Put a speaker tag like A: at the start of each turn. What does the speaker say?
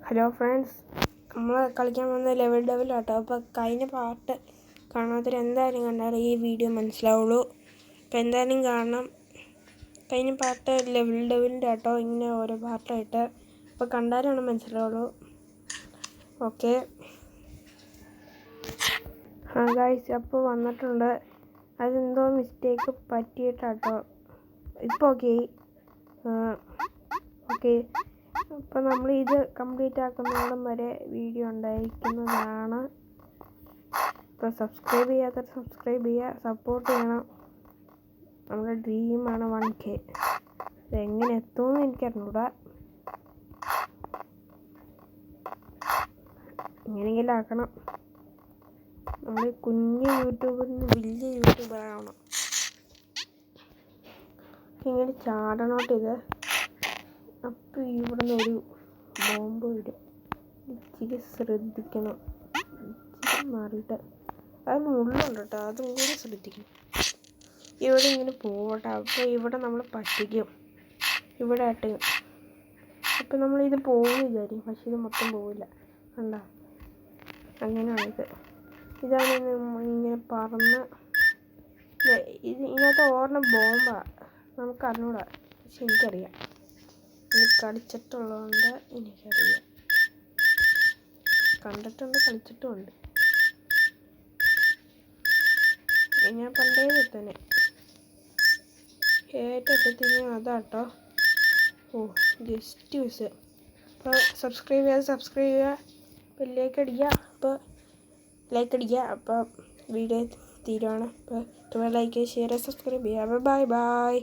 A: Hello friends, നമ്മൾ കളിക്കാൻ പോകുന്ന ലെവൽ അപ്പോൾ കഴിഞ്ഞ പാർട്ട് കാണാത്തവർ എന്തായാലും കണ്ടാൽ ഈ വീഡിയോ മനസ്സിലാവുള്ളൂ. അപ്പോൾ എന്തായാലും കാണണം. കഴിഞ്ഞ പാർട്ട് ലെവലിൻ്റെ ആട്ടോ, ഇങ്ങനെ ഓരോ പാർട്ടായിട്ട്. അപ്പോൾ കണ്ടാലാണ് മനസ്സിലാവുള്ളൂ. ഓക്കെ ഗൈസ്, അപ്പോൾ വന്നിട്ടുണ്ട്. അതെന്തോ മിസ്റ്റേക്ക് പറ്റിയിട്ടാട്ടോ. ഇപ്പോൾ ഓക്കെ. അപ്പോൾ നമ്മൾ ഇത് കംപ്ലീറ്റ് ആക്കുന്നോളം വരെ വീഡിയോ ഉണ്ടായിരിക്കുന്നതാണ്. അപ്പോൾ സബ്സ്ക്രൈബ് ചെയ്യാത്തവർ സബ്സ്ക്രൈബ് ചെയ്യുക, സപ്പോർട്ട് ചെയ്യണം. നമ്മുടെ ഡ്രീമാണ് 1K. ഇതെങ്ങനെ എത്തുമെന്ന് എനിക്കറിഞ്ഞൂടാ. എങ്ങനെയെങ്കിലും ആക്കണം. നമ്മൾ കുഞ്ഞ് യൂട്യൂബറിന് വലിയ യൂട്യൂബറാവണം. ഇങ്ങനെ ചാടണോട്ടിത്. അപ്പോൾ ഇവിടെ നിന്ന് ഒരു ബോംബ് വരും. ഇച്ചിരി ശ്രദ്ധിക്കണം. ഇച്ചിരി മാറിയിട്ട് അത് മുള്ളുണ്ട് കേട്ടോ, അതും കൂടി ശ്രദ്ധിക്കണം. ഇവിടെ ഇങ്ങനെ പോകട്ടെ. അപ്പോൾ ഇവിടെ നമ്മൾ പറ്റിക്കും. ഇവിടെ ആയിട്ട് അപ്പോൾ നമ്മളിത് പോകുമെന്ന് വിചാരിക്കും, പക്ഷെ ഇത് മൊത്തം പോവില്ല. കണ്ടോ, അങ്ങനെയാണിത്. ഇതാണ് ഇങ്ങനെ പറന്ന് ഇതിനകത്ത് ഓർണ ബോംബാണ്. നമുക്ക് അറിഞ്ഞൂടാ, പക്ഷെ എനിക്കറിയാം. ഇത് കളിച്ചിട്ടുള്ളതുകൊണ്ട് എനിക്കറിയാം. കണ്ടിട്ടുണ്ട്, കളിച്ചിട്ടുമുണ്ട്. ഞാൻ പണ്ടേ തന്നെ ഏറ്റത്തിന് അതാട്ടോ. Just use. അപ്പോൾ സബ്സ്ക്രൈബ് ചെയ്യുക, ബെല്ലൈക്കൺ അടിക്കുക. അപ്പോൾ ലൈക്ക് അടിക്കുക. അപ്പോൾ വീഡിയോ തീരുവാണ്. അപ്പോൾ ലൈക്ക് ചെയ്യുക, ഷെയർ ചെയ്യുക, സബ്സ്ക്രൈബ് ചെയ്യുക. ബൈ.